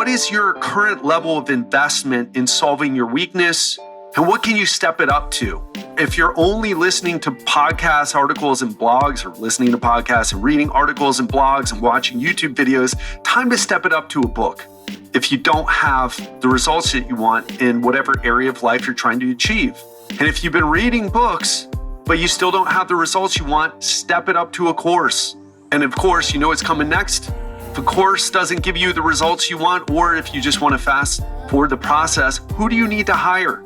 what is your current level of investment in solving your weakness? And what can you step it up to? If you're only listening to podcasts, articles, and blogs, or listening to podcasts and reading articles and blogs and watching YouTube videos, time to step it up to a book. If you don't have the results that you want in whatever area of life you're trying to achieve. And if you've been reading books, but you still don't have the results you want, step it up to a course. And of course, you know what's coming next. If a course doesn't give you the results you want, or if you just want to fast forward the process, who do you need to hire?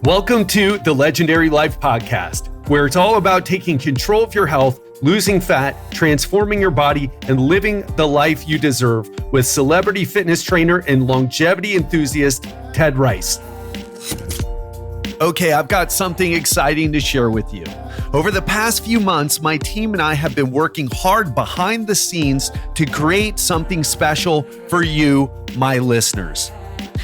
Welcome to the Legendary Life Podcast, where it's all about taking control of your health, losing fat, transforming your body, and living the life you deserve with celebrity fitness trainer and longevity enthusiast, Ted Ryce. Okay, I've got something exciting to share with you. Over the past few months, my team and I have been working hard behind the scenes to create something special for you, my listeners.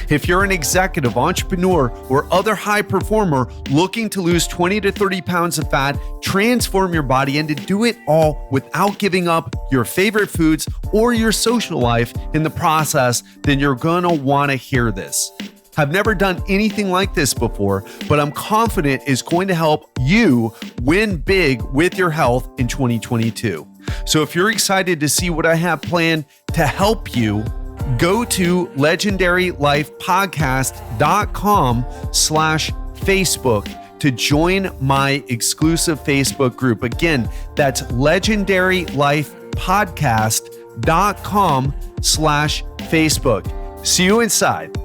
If you're an executive, entrepreneur, or other high performer looking to lose 20 to 30 pounds of fat, transform your body, and to do it all without giving up your favorite foods or your social life in the process, then you're gonna wanna hear this. I've never done anything like this before, but I'm confident it's going to help you win big with your health in 2022. So if you're excited to see what I have planned to help you, go to legendarylifepodcast.com/Facebook to join my exclusive Facebook group. Again, that's legendarylifepodcast.com/Facebook. See you inside.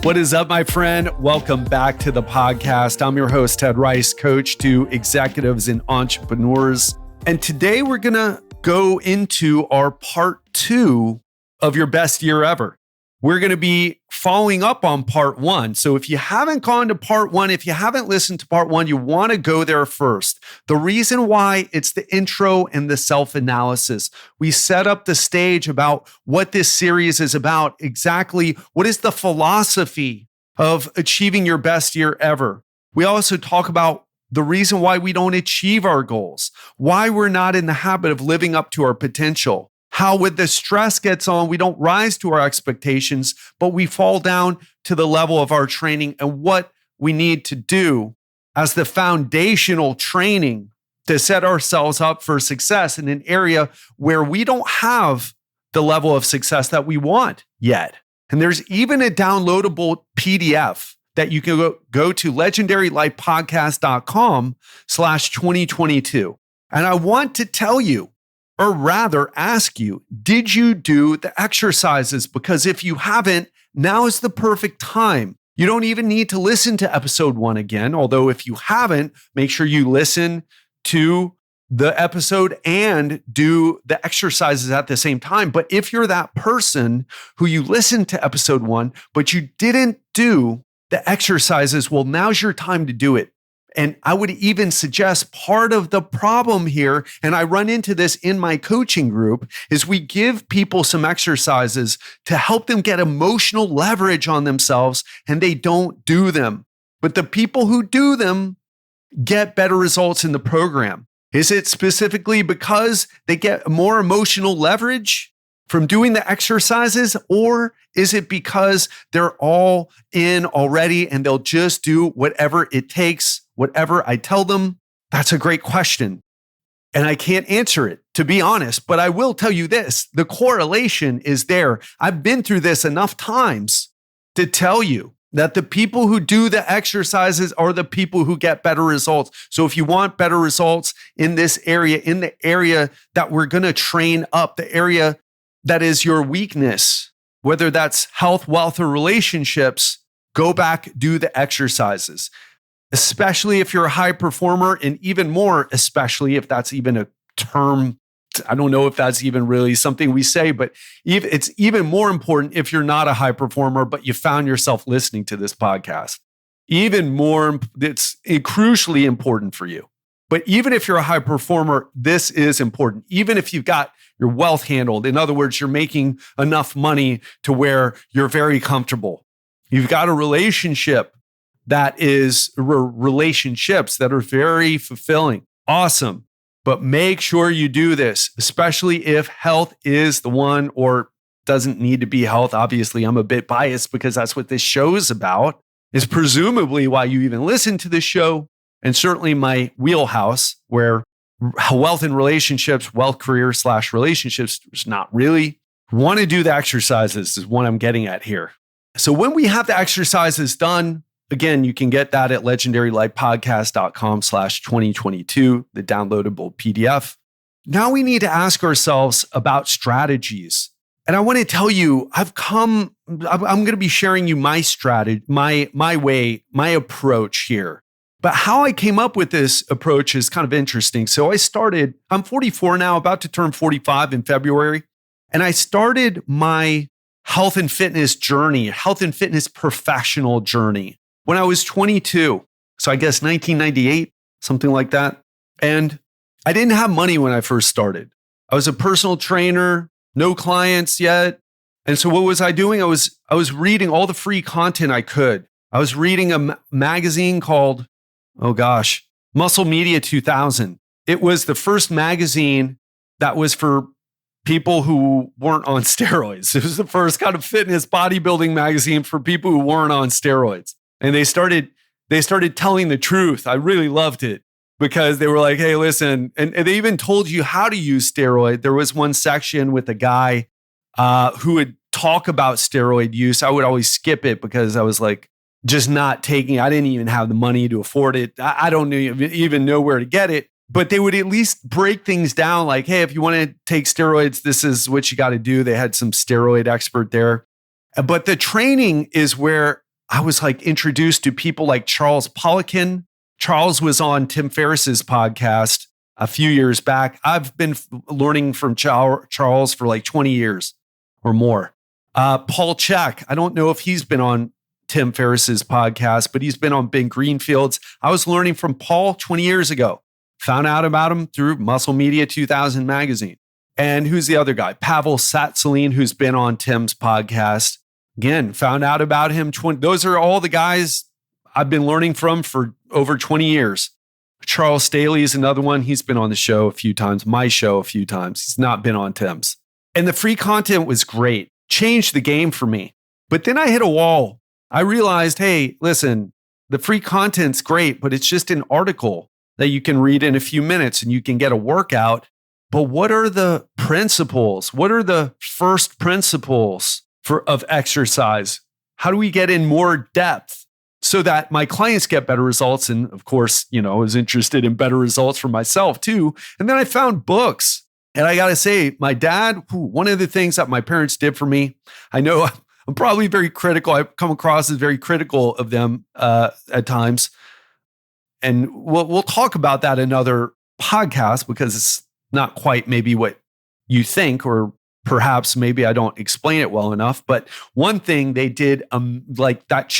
What is up, my friend? Welcome back to the podcast. I'm your host, Ted Ryce, coach to executives and entrepreneurs. And today we're going to go into our part 2 of your best year ever. We're going to be following up on part 1. So if you haven't gone to part 1, if you haven't listened to part 1, you want to go there first. The reason why, it's the intro and the self-analysis. We set up the stage about what this series is about, exactly what is the philosophy of achieving your best year ever. We also talk about the reason why we don't achieve our goals, why we're not in the habit of living up to our potential, how when the stress gets on, we don't rise to our expectations, but we fall down to the level of our training, and what we need to do as the foundational training to set ourselves up for success in an area where we don't have the level of success that we want yet. And there's even a downloadable PDF that you can go to legendarylifepodcast.com/2022. And I want to tell you, or rather ask you, did you do the exercises? Because if you haven't, now is the perfect time. You don't even need to listen to episode 1 again. Although if you haven't, make sure you listen to the episode and do the exercises at the same time. But if you're that person who you listened to episode 1, but you didn't do the exercises, well, now's your time to do it. And I would even suggest part of the problem here, and I run into this in my coaching group, is we give people some exercises to help them get emotional leverage on themselves, and they don't do them. But the people who do them get better results in the program. Is it specifically because they get more emotional leverage from doing the exercises, or is it because they're all in already and they'll just do whatever it takes, whatever I tell them? That's a great question. And I can't answer it, to be honest, but I will tell you this, the correlation is there. I've been through this enough times to tell you that the people who do the exercises are the people who get better results. So if you want better results in this area, in the area that we're going to train up, the area that is your weakness, whether that's health, wealth, or relationships, go back, do the exercises. Especially if you're a high performer, and even more, especially if that's even a term. I don't know if that's even really something we say, but it's even more important if you're not a high performer, but you found yourself listening to this podcast. Even more, it's crucially important for you. But even if you're a high performer, this is important. Even if you've got your wealth handled, in other words, you're making enough money to where you're very comfortable. You've got a relationship that is relationships that are very fulfilling. Awesome. But make sure you do this, especially if health is the one, or doesn't need to be health. Obviously, I'm a bit biased because that's what this show's about, is presumably why you even listen to this show. And certainly my wheelhouse, where wealth and relationships, wealth career / relationships is not really. Want to do the exercises is what I'm getting at here. So when we have the exercises done, again, you can get that at legendarylifepodcast.com/2022, the downloadable PDF. Now we need to ask ourselves about strategies. And I want to tell you, I'm going to be sharing you my strategy, my way, my approach here. But how I came up with this approach is kind of interesting. So I'm 44 now, about to turn 45 in February. And I started my health and fitness journey, health and fitness professional journey when I was 22. So I guess 1998, something like that. And I didn't have money when I first started. I was a personal trainer, no clients yet. And so what was I doing? I was reading all the free content I could. I was reading a magazine called, Muscle Media 2000. It was the first magazine that was for people who weren't on steroids. It was the first kind of fitness bodybuilding magazine for people who weren't on steroids. And they started telling the truth. I really loved it because they were like, hey, listen, and they even told you how to use steroid. There was one section with a guy who would talk about steroid use. I would always skip it because I was like, just not taking, I didn't even have the money to afford it. I don't even know where to get it. But they would at least break things down like, hey, if you want to take steroids, this is what you got to do. They had some steroid expert there. But the training is where I was like introduced to people like Charles Poliquin. Charles was on Tim Ferriss's podcast a few years back. I've been learning from Charles for like 20 years or more. Paul Chek, I don't know if he's been on Tim Ferriss's podcast, but he's been on Ben Greenfield's. I was learning from Paul 20 years ago. Found out about him through Muscle Media 2000 magazine. And who's the other guy? Pavel Tsatsouline, who's been on Tim's podcast. Again, found out about him. Those are all the guys I've been learning from for over 20 years. Charles Staley is another one. He's been on the show a few times, my show a few times. He's not been on Tim's. And the free content was great. Changed the game for me. But then I hit a wall. I realized, hey, listen, the free content's great, but it's just an article that you can read in a few minutes and you can get a workout. But what are the principles? What are the first principles of exercise? How do we get in more depth so that my clients get better results? And of course, I was interested in better results for myself too. And then I found books. And I got to say, my dad, one of the things that my parents did for me, I know I'm probably very critical. I come across as very critical of them at times. And we'll talk about that in another podcast because it's not quite maybe what you think, or perhaps maybe I don't explain it well enough. But one thing they did like that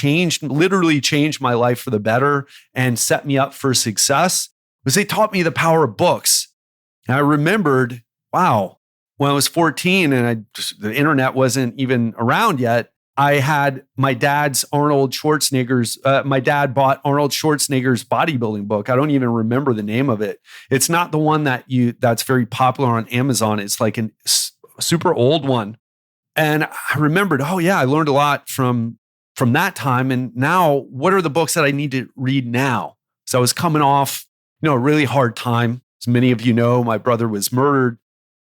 literally changed my life for the better and set me up for success was they taught me the power of books. And I remembered, wow, when I was 14 and the internet wasn't even around yet, I had my dad's my dad bought Arnold Schwarzenegger's bodybuilding book. I don't even remember the name of it. It's not the one that's very popular on Amazon. It's like a super old one. And I remembered, oh yeah, I learned a lot from that time. And now what are the books that I need to read now? So I was coming off, a really hard time. As many of you know, my brother was murdered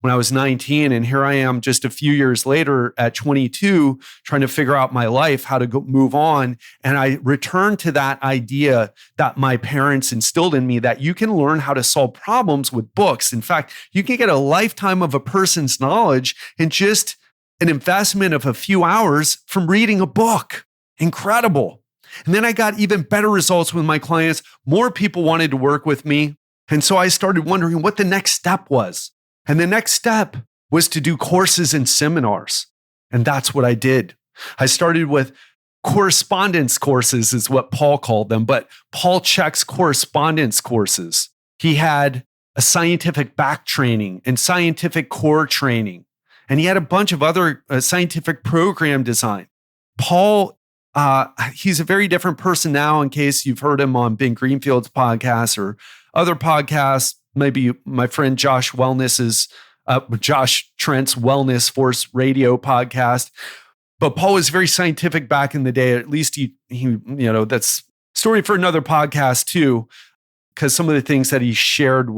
when I was 19. And here I am just a few years later at 22, trying to figure out my life, how to move on. And I returned to that idea that my parents instilled in me that you can learn how to solve problems with books. In fact, you can get a lifetime of a person's knowledge in just an investment of a few hours from reading a book. Incredible. And then I got even better results with my clients. More people wanted to work with me. And so I started wondering what the next step was. And the next step was to do courses and seminars. And that's what I did. I started with correspondence courses is what Paul called them, but Paul Chek's correspondence courses. He had a scientific back training and scientific core training. And he had a bunch of other scientific program design. Paul, he's a very different person now in case you've heard him on Ben Greenfield's podcast or other podcasts. Maybe my friend Josh Wellness's Josh Trent's Wellness Force Radio podcast. But Paul was very scientific back in the day. At least he that's story for another podcast too, because some of the things that he shared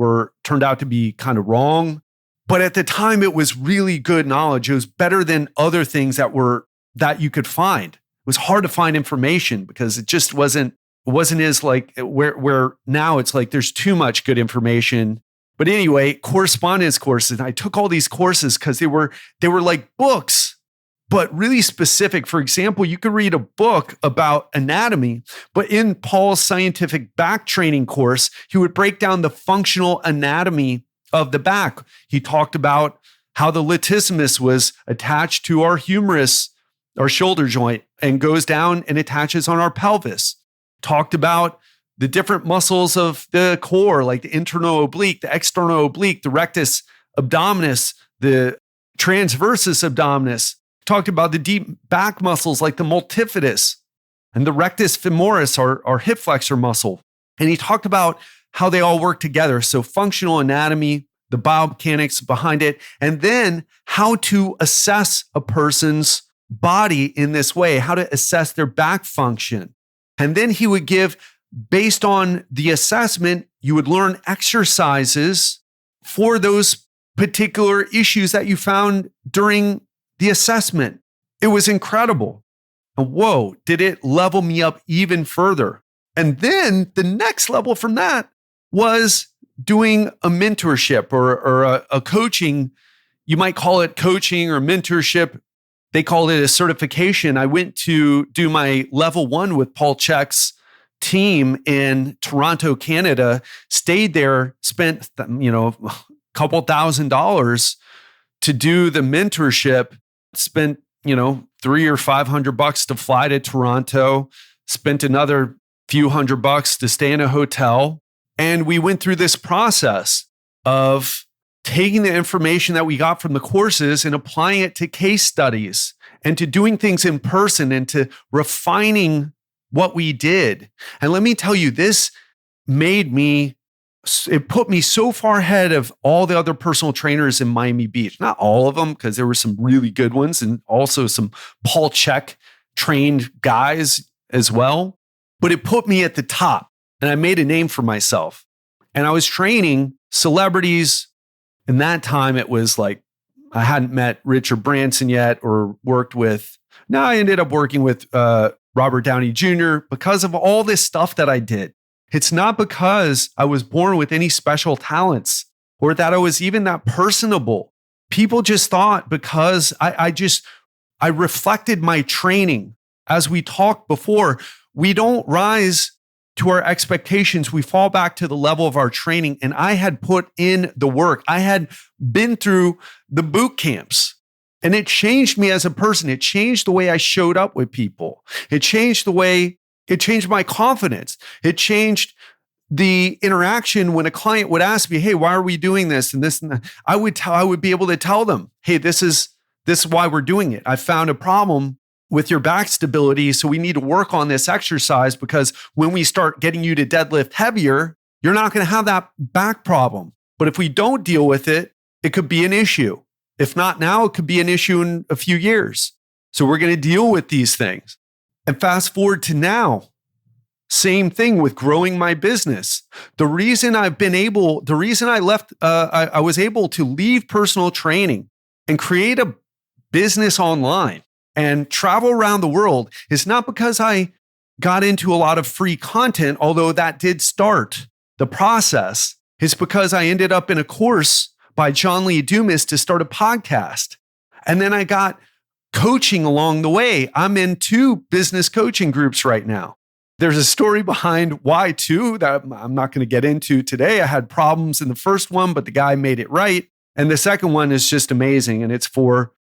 turned out to be kind of wrong. But at the time, it was really good knowledge. It was better than other things that you could find. It was hard to find information because it just wasn't as like where now it's like there's too much good information. But anyway, correspondence courses. I took all these courses because they were like books, but really specific. For example, you could read a book about anatomy, but in Paul's scientific back training course, he would break down the functional anatomy of the back. He talked about how the latissimus was attached to our humerus, our shoulder joint, and goes down and attaches on our pelvis. Talked about the different muscles of the core, like the internal oblique, the external oblique, the rectus abdominis, the transversus abdominis. Talked about the deep back muscles like the multifidus and the rectus femoris, our hip flexor muscle. And he talked about how they all work together. So functional anatomy, the biomechanics behind it, and then how to assess a person's body in this way, how to assess their back function. And then he would give, based on the assessment, you would learn exercises for those particular issues that you found during the assessment. It was incredible. And whoa, did it level me up even further. And then the next level from that was doing a mentorship or a coaching. You might call it coaching or mentorship. They called it a certification. I went to do my level 1 with Paul Chek's team in Toronto, Canada, stayed there, spent, a couple $1,000s to do the mentorship, spent, $300 or $500 to fly to Toronto, spent another few $100 to stay in a hotel. And we went through this process of taking the information that we got from the courses and applying it to case studies and to doing things in person and to refining what we did. And let me tell you, this it put me so far ahead of all the other personal trainers in Miami Beach. Not all of them, because there were some really good ones and also some Paul Chek trained guys as well. But it put me at the top and I made a name for myself. And I was training celebrities. In that time, it was like, I hadn't met Richard Branson yet or worked with, no, I ended up working with Robert Downey Jr. because of all this stuff that I did. It's not because I was born with any special talents or that I was even that personable. People just thought because I reflected my training. As we talked before, we don't rise to our expectations. We fall back to the level of our training. And I had put in the work. I had been through the boot camps. And it changed me as a person. It changed the way I showed up with people. It changed my confidence. It changed the interaction when a client would ask me, hey, why are we doing this and this and that? I would be able to tell them, hey, this is why we're doing it. I found a problem with your back stability, so we need to work on this exercise because when we start getting you to deadlift heavier, you're not going to have that back problem. But if we don't deal with it, it could be an issue. If not now, it could be an issue in a few years. So we're going to deal with these things. And fast forward to now, same thing with growing my business. The reason I was able to leave personal training and create a business online and travel around the world is not because I got into a lot of free content, although that did start the process. It's because I ended up in a course by John Lee Dumas to start a podcast. And then I got coaching along the way. I'm in 2 business coaching groups right now. There's a story behind why 2 that I'm not going to get into today. I had problems in the first one, but the guy made it right. And the second one is just amazing. And it's for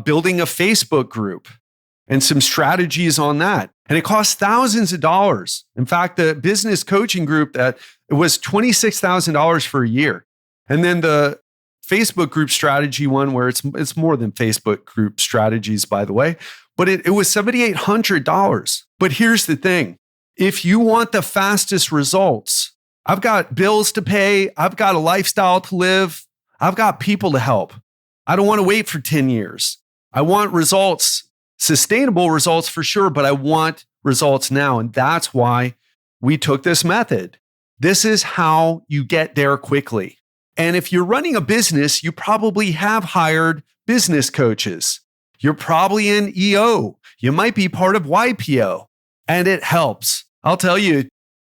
building a Facebook group and some strategies on that. And it costs thousands of dollars. In fact, the business coaching group, it was $26,000 for a year. And then the Facebook group strategy one, where it's more than Facebook group strategies, by the way, but it was $7,800. But here's the thing. If you want the fastest results, I've got bills to pay. I've got a lifestyle to live. I've got people to help. I don't want to wait for 10 years. I want results, sustainable results for sure, but I want results now. And that's why we took this method. This is how you get there quickly. And if you're running a business, you probably have hired business coaches. You're probably in EO. You might be part of YPO, and it helps. I'll tell you,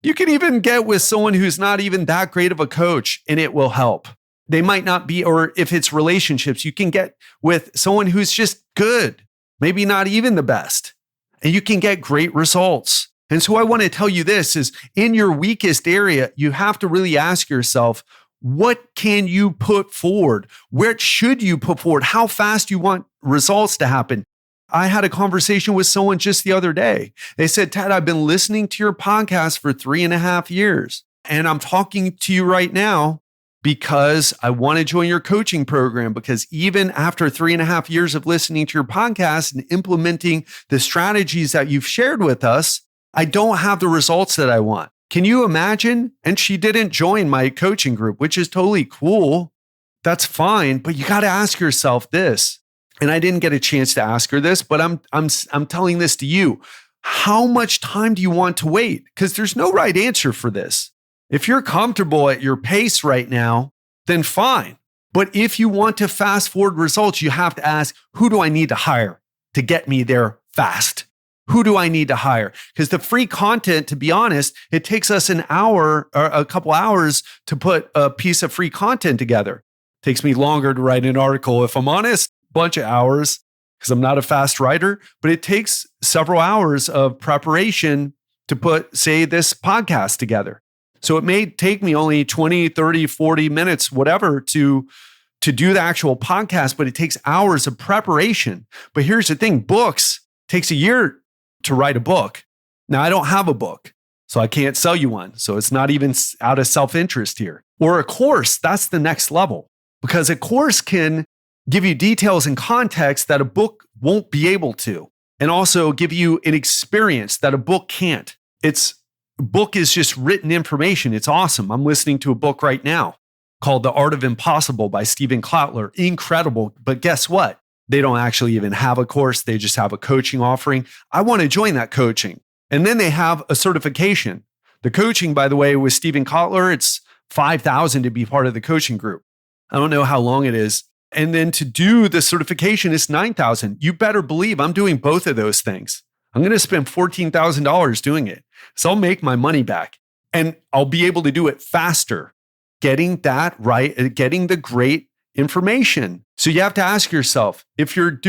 you can even get with someone who's not even that great of a coach, and it will help. They might not be, or if it's relationships, you can get with someone who's just good, maybe not even the best, and you can get great results. And so I want to tell you this is in your weakest area, you have to really ask yourself, what can you put forward? Where should you put forward? How fast you want results to happen? I had a conversation with someone just the other day. They said, Ted, I've been listening to your podcast for 3.5 years, and I'm talking to you right now because I want to join your coaching program, because even after 3.5 years of listening to your podcast and implementing the strategies that you've shared with us, I don't have the results that I want. Can you imagine? And she didn't join my coaching group, which is totally cool. That's fine. But you got to ask yourself this. And I didn't get a chance to ask her this, but I'm telling this to you. How much time do you want to wait? Because there's no right answer for this. If you're comfortable at your pace right now, then fine. But if you want to fast forward results, you have to ask, who do I need to hire to get me there fast? Who do I need to hire? Because the free content, to be honest, it takes us an hour or a couple hours to put a piece of free content together. It takes me longer to write an article, if I'm honest, bunch of hours, because I'm not a fast writer, but it takes several hours of preparation to put, say, this podcast together. So it may take me only 20, 30, 40 minutes, whatever, to do the actual podcast, but it takes hours of preparation. But here's the thing, books takes a year to write a book. Now, I don't have a book, so I can't sell you one. So it's not even out of self-interest here. Or a course, that's the next level, because a course can give you details and context that a book won't be able to, and also give you an experience that a book can't. A book is just written information. It's awesome. I'm listening to a book right now called The Art of Impossible by Steven Kotler. Incredible. But guess what? They don't actually even have a course. They just have a coaching offering. I want to join that coaching. And then they have a certification. The coaching, by the way, with Steven Kotler, it's $5,000 to be part of the coaching group. I don't know how long it is. And then to do the certification is $9,000. You better believe I'm doing both of those things. I'm going to spend $14,000 doing it. So I'll make my money back, and I'll be able to do it faster, getting that right, getting the great information. So you have to ask yourself, if you're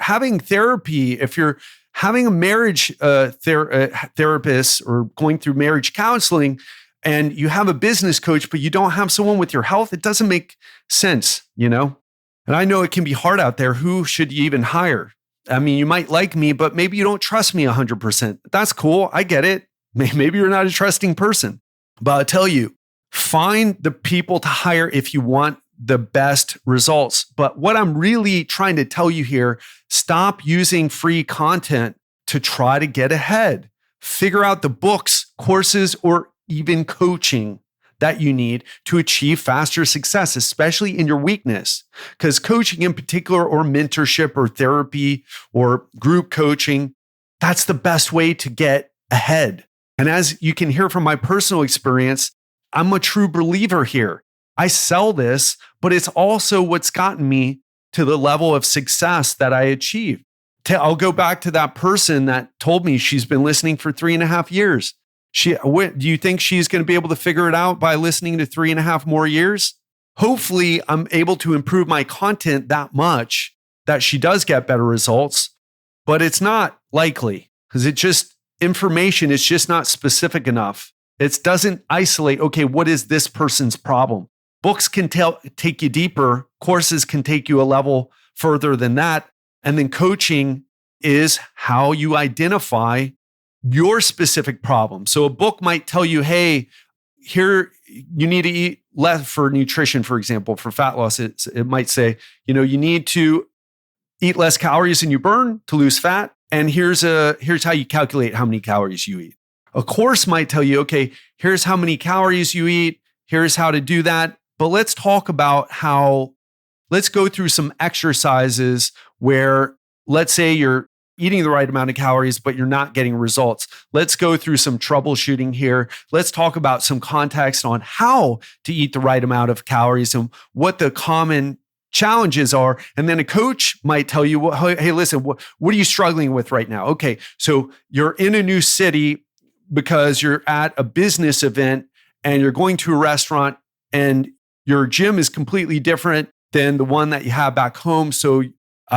having therapy, if you're having a marriage therapist or going through marriage counseling, and you have a business coach, but you don't have someone with your health, it doesn't make sense, you know? And I know it can be hard out there. Who should you even hire? I mean, you might like me, but maybe you don't trust me 100%. That's cool. I get it. Maybe you're not a trusting person. But I'll tell you, find the people to hire if you want the best results. But what I'm really trying to tell you here, stop using free content to try to get ahead. Figure out the books, courses, or even coaching that you need to achieve faster success, especially in your weakness. Because coaching in particular, or mentorship or therapy or group coaching, that's the best way to get ahead. And as you can hear from my personal experience, I'm a true believer here. I sell this, but it's also what's gotten me to the level of success that I achieved. I'll go back to that person that told me she's been listening for 3.5 years. Do you think she's going to be able to figure it out by listening to 3.5 more years? Hopefully, I'm able to improve my content that much that she does get better results, but it's not likely because information is just not specific enough. It doesn't isolate, okay, what is this person's problem? Books can take you deeper. Courses can take you a level further than that. And then coaching is how you identify your specific problem. So a book might tell you, hey, here you need to eat less for nutrition, for example, for fat loss. It might say, you need to eat less calories than you burn to lose fat. And here's how you calculate how many calories you eat. A course might tell you, okay, here's how many calories you eat. Here's how to do that. but let's talk about let's go through some exercises where, let's say you're eating the right amount of calories, but you're not getting results. Let's go through some troubleshooting here. Let's talk about some context on how to eat the right amount of calories and what the common challenges are. And then a coach might tell you, well, hey, listen, what are you struggling with right now? Okay, so you're in a new city because you're at a business event and you're going to a restaurant and your gym is completely different than the one that you have back home. So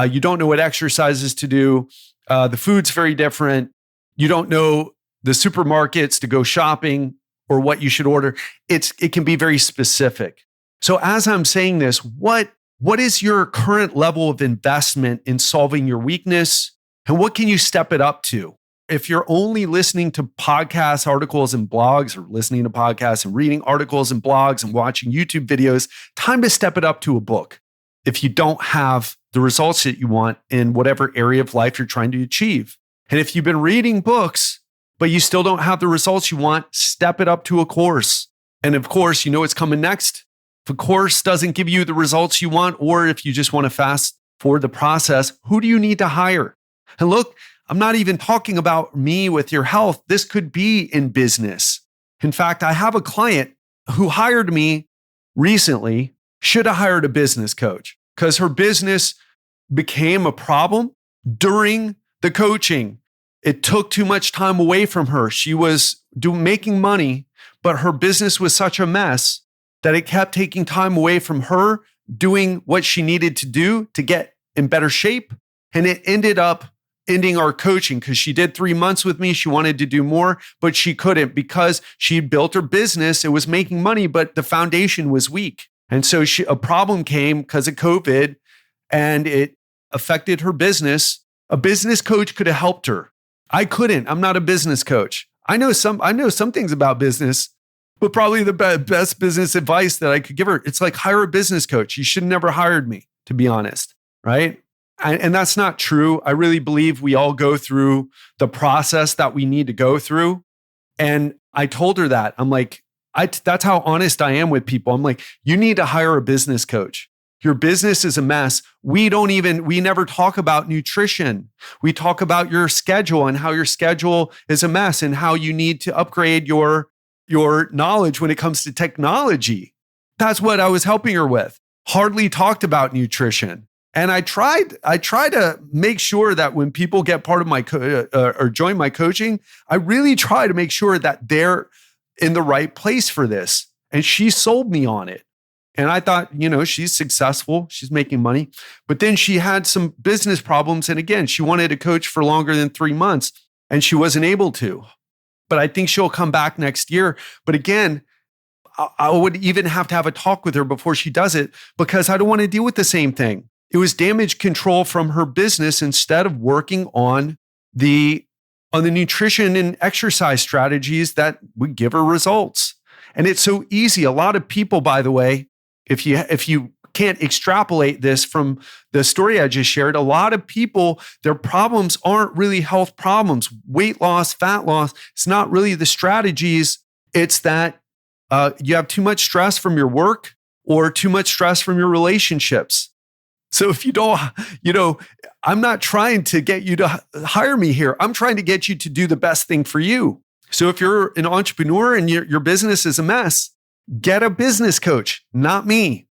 you don't know what exercises to do. The food's very different. You don't know the supermarkets to go shopping or what you should order. It can be very specific. So as I'm saying this, what is your current level of investment in solving your weakness? And what can you step it up to? If you're only listening to podcasts, articles, and blogs, or listening to podcasts and reading articles and blogs and watching YouTube videos, time to step it up to a book. If you don't have the results that you want in whatever area of life you're trying to achieve. And if you've been reading books, but you still don't have the results you want, step it up to a course. And of course, you know what's coming next. If a course doesn't give you the results you want, or if you just want to fast forward the process, who do you need to hire? And look, I'm not even talking about me with your health. This could be in business. In fact, I have a client who hired me recently, should have hired a business coach because her business became a problem during the coaching. It took too much time away from her. She was making money, but her business was such a mess that it kept taking time away from her doing what she needed to do to get in better shape. And it ended up ending our coaching because she did 3 months with me. She wanted to do more, but she couldn't because she built her business. It was making money, but the foundation was weak. And so a problem came because of COVID and it affected her business. A business coach could have helped her. I couldn't. I'm not a business coach. I know some things about business, but probably the best business advice that I could give her, it's like hire a business coach. You should have never hired me, to be honest, right? And that's not true. I really believe we all go through the process that we need to go through. And I told her that. I'm like, that's how honest I am with people. I'm like, you need to hire a business coach. Your business is a mess. We never talk about nutrition. We talk about your schedule and how your schedule is a mess and how you need to upgrade your knowledge when it comes to technology. That's what I was helping her with. Hardly talked about nutrition. And I try to make sure that when people get part of my or join my coaching, I really try to make sure that they're in the right place for this. And she sold me on it. And I thought, she's successful. She's making money. But then she had some business problems. And again, she wanted to coach for longer than 3 months and she wasn't able to. But I think she'll come back next year. But again, I would even have to have a talk with her before she does it because I don't want to deal with the same thing. It was damage control from her business instead of working on the nutrition and exercise strategies that would give her results. And it's so easy. A lot of people, by the way, if you can't extrapolate this from the story I just shared, a lot of people, their problems aren't really health problems. Weight loss, fat loss, it's not really the strategies. It's that you have too much stress from your work or too much stress from your relationships. So if you don't, I'm not trying to get you to hire me here. I'm trying to get you to do the best thing for you. So if you're an entrepreneur and your business is a mess, get a business coach, not me.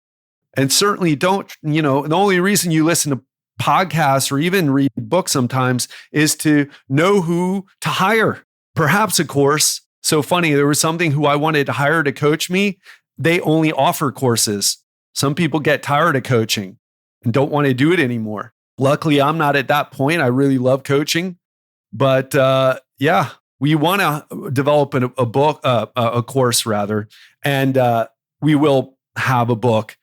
And certainly don't, the only reason you listen to podcasts or even read books sometimes is to know who to hire. Perhaps a course. So funny, there was something who I wanted to hire to coach me. They only offer courses. Some people get tired of coaching and don't want to do it anymore. Luckily, I'm not at that point. I really love coaching. But we want to develop a course rather, and we will have a book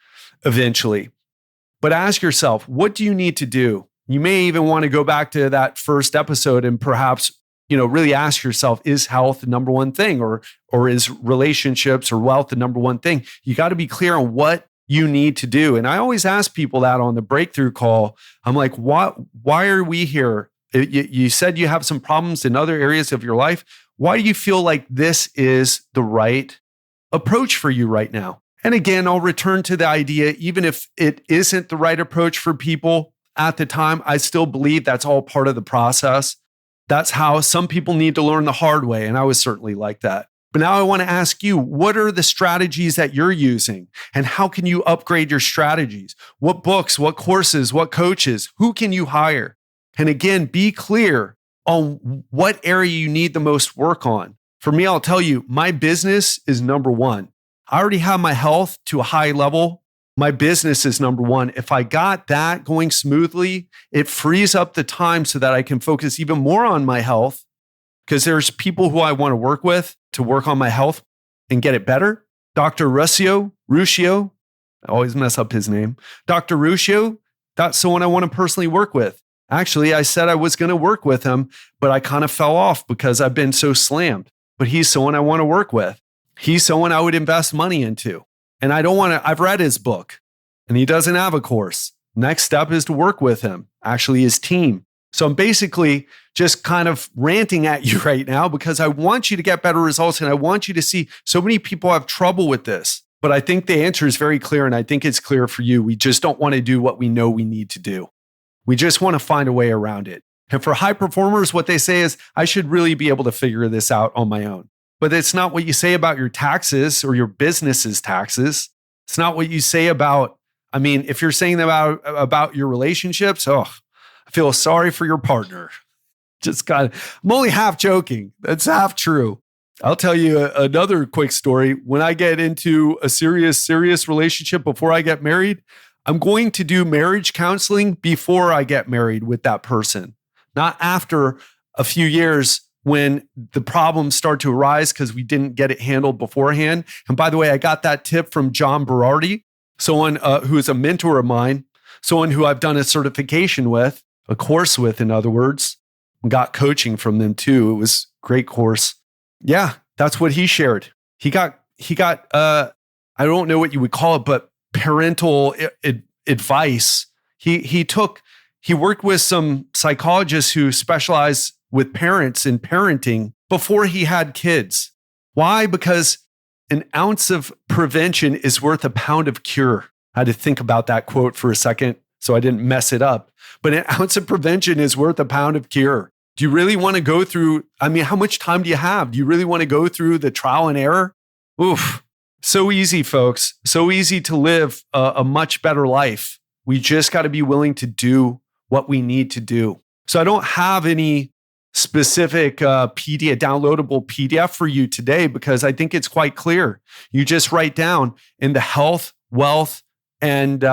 eventually. But ask yourself, what do you need to do? You may even want to go back to that first episode and perhaps, really ask yourself, is health the number one thing or is relationships or wealth the number one thing? You got to be clear on what you need to do. And I always ask people that on the breakthrough call. I'm like, why are we here? You said you have some problems in other areas of your life. Why do you feel like this is the right approach for you right now? And again, I'll return to the idea, even if it isn't the right approach for people at the time, I still believe that's all part of the process. That's how some people need to learn the hard way. And I was certainly like that. But now I want to ask you, what are the strategies that you're using? And how can you upgrade your strategies? What books, what courses, what coaches, who can you hire? And again, be clear on what area you need the most work on. For me, I'll tell you, my business is number one. I already have my health to a high level. My business is number one. If I got that going smoothly, it frees up the time so that I can focus even more on my health, because there's people who I want to work on my health and get it better. Dr. Ruscio, I always mess up his name. Dr. Ruscio, that's someone I want to personally work with. Actually, I said I was going to work with him, but I kind of fell off because I've been so slammed. But he's someone I want to work with. He's someone I would invest money into. And I've read his book and he doesn't have a course. Next step is to work with him, actually his team. So I'm basically just kind of ranting at you right now because I want you to get better results and I want you to see so many people have trouble with this. But I think the answer is very clear and I think it's clear for you. We just don't want to do what we know we need to do. We just want to find a way around it. And for high performers, what they say is, I should really be able to figure this out on my own. But it's not what you say about your taxes or your business's taxes. It's not what you say about, if you're saying about your relationships, I feel sorry for your partner. I'm only half joking. That's half true. I'll tell you another quick story. When I get into a serious relationship before I get married, I'm going to do marriage counseling before I get married with that person, not after a few years when the problems start to arise because we didn't get it handled beforehand. And by the way, I got that tip from John Berardi, someone who is a mentor of mine, someone who I've done a certification with, a course with, in other words, got coaching from them too. It was a great course. Yeah, that's what he shared. He got I don't know what you would call it, but parental advice. He worked with some psychologists who specialize with parents in parenting before he had kids. Why? Because an ounce of prevention is worth a pound of cure. I had to think about that quote for a second so I didn't mess it up. But an ounce of prevention is worth a pound of cure. Do you really want to go through, how much time do you have? Do you really want to go through the trial and error? Oof. So easy, folks. So easy to live a much better life. We just got to be willing to do what we need to do. So I don't have any specific downloadable PDF for you today because I think it's quite clear. You just write down in the health, wealth, and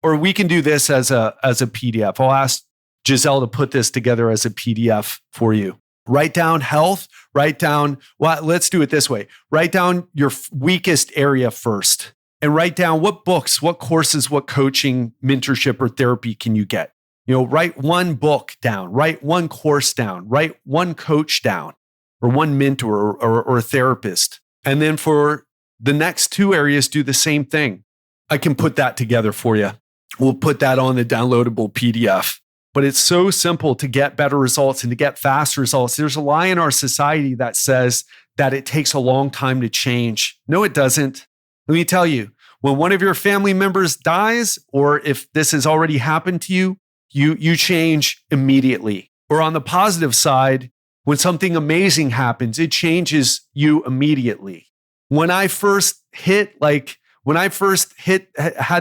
or we can do this as a PDF. I'll ask Giselle to put this together as a PDF for you. Write down health, let's do it this way. Write down your weakest area first and write down what books, what courses, what coaching, mentorship, or therapy can you get. Write one book down, write one course down, write one coach down, or one mentor or a therapist. And then for the next two areas, do the same thing. I can put that together for you. We'll put that on the downloadable PDF. But it's so simple to get better results and to get fast results. There's a lie in our society that says that it takes a long time to change. No, it doesn't. Let me tell you, when one of your family members dies, or if this has already happened to you, you change immediately. Or on the positive side, when something amazing happens, it changes you immediately. When I first had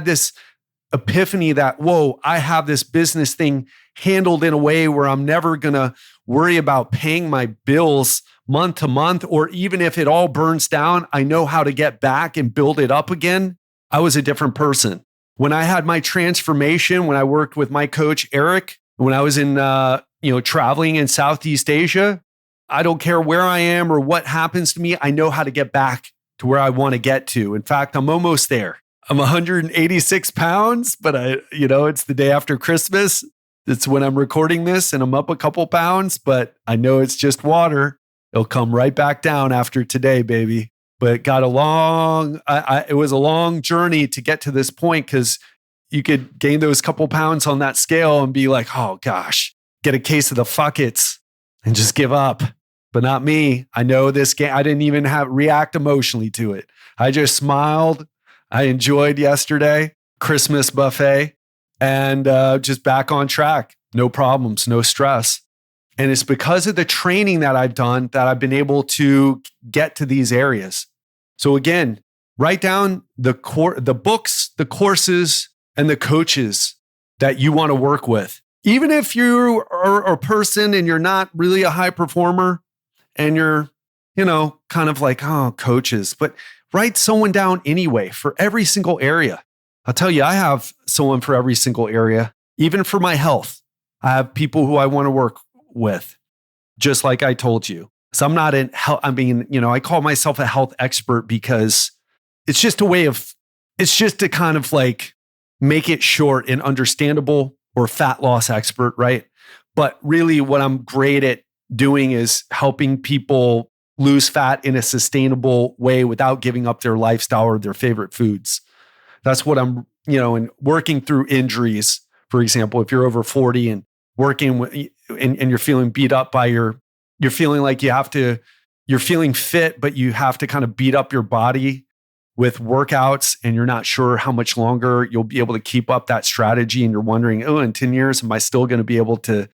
this epiphany that, whoa, I have this business thing handled in a way where I'm never going to worry about paying my bills month to month, or even if it all burns down, I know how to get back and build it up again. I was a different person. When I had my transformation, when I worked with my coach, Eric, when I was in, traveling in Southeast Asia, I don't care where I am or what happens to me. I know how to get back to where I want to get to. In fact, I'm almost there. I'm 186 pounds, but it's the day after Christmas. It's when I'm recording this and I'm up a couple pounds, but I know it's just water. It'll come right back down after today, baby. But it was a long journey to get to this point because you could gain those couple pounds on that scale and be like, oh gosh, get a case of the fuckets and just give up. But not me. I know this game. I didn't even react emotionally to it. I just smiled. I enjoyed yesterday, Christmas buffet, and just back on track. No problems, no stress. And it's because of the training that I've done that I've been able to get to these areas. So again, write down the books, the courses, and the coaches that you want to work with. Even if you are a person and you're not really a high performer and you're, kind of like, oh, coaches, but write someone down anyway for every single area. I'll tell you, I have someone for every single area, even for my health. I have people who I want to work with, just like I told you. So I'm not in health. I mean, I call myself a health expert because it's just to kind of like make it short and understandable, or fat loss expert, right? But really what I'm great at doing is helping people lose fat in a sustainable way without giving up their lifestyle or their favorite foods. That's what I'm, and working through injuries. For example, if you're over 40 and working with, and you're feeling beat up by you're feeling like you're feeling fit, but you have to kind of beat up your body with workouts, and you're not sure how much longer you'll be able to keep up that strategy. And you're wondering, in 10 years, am I still going to be able to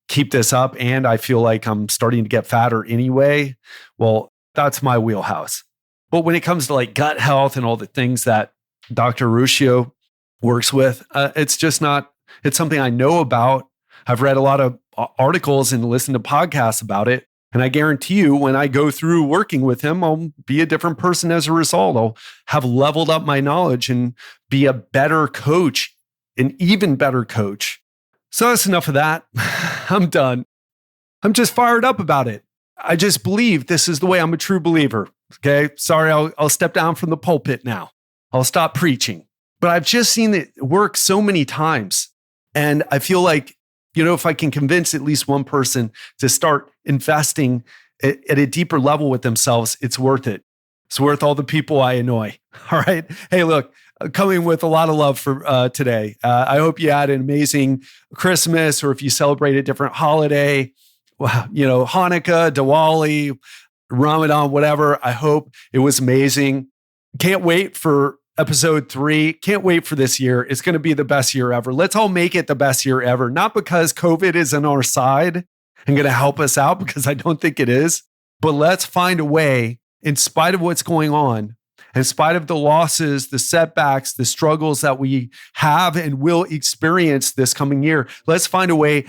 keep this up? And I feel like I'm starting to get fatter anyway. Well, that's my wheelhouse. But when it comes to like gut health and all the things that Dr. Ruscio works with, it's just not, it's something I know about. I've read a lot of articles and listened to podcasts about it. And I guarantee you, when I go through working with him, I'll be a different person as a result. I'll have leveled up my knowledge and be a better coach, an even better coach. So that's enough of that. I'm done. I'm just fired up about it. I just believe this is the way. I'm a true believer. Okay. Sorry, I'll step down from the pulpit now. I'll stop preaching. But I've just seen it work so many times. And I feel like, if I can convince at least one person to start investing at a deeper level with themselves, it's worth it. It's worth all the people I annoy. All right. Hey, look, coming with a lot of love for today. I hope you had an amazing Christmas, or if you celebrate a different holiday, Hanukkah, Diwali, Ramadan, whatever. I hope it was amazing. Can't wait for episode 3. Can't wait for this year. It's going to be the best year ever. Let's all make it the best year ever. Not because COVID is on our side and going to help us out, because I don't think it is, but let's find a way, in spite of what's going on, in spite of the losses, the setbacks, the struggles that we have and will experience this coming year. Let's find a way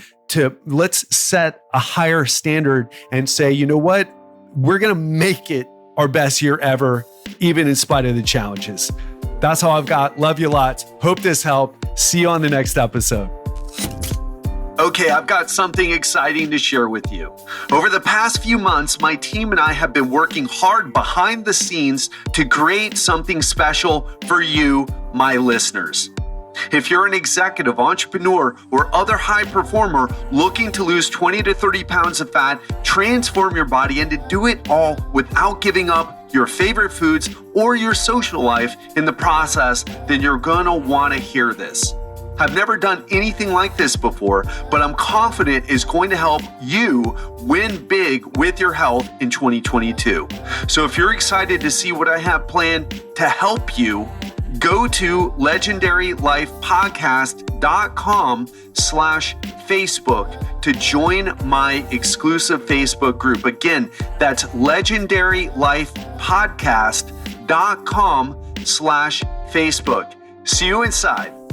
let's set a higher standard and say, you know what? We're going to make it our best year ever, even in spite of the challenges. That's all I've got. Love you lots. Hope this helped. See you on the next episode. Okay, I've got something exciting to share with you. Over the past few months, my team and I have been working hard behind the scenes to create something special for you, my listeners. If you're an executive, entrepreneur, or other high performer looking to lose 20 to 30 pounds of fat, transform your body, and to do it all without giving up your favorite foods or your social life in the process, then you're gonna wanna hear this. I've never done anything like this before, but I'm confident it's going to help you win big with your health in 2022. So if you're excited to see what I have planned to help you, go to legendarylifepodcast.com/Facebook to join my exclusive Facebook group. Again, that's legendarylifepodcast.com/Facebook. See you inside.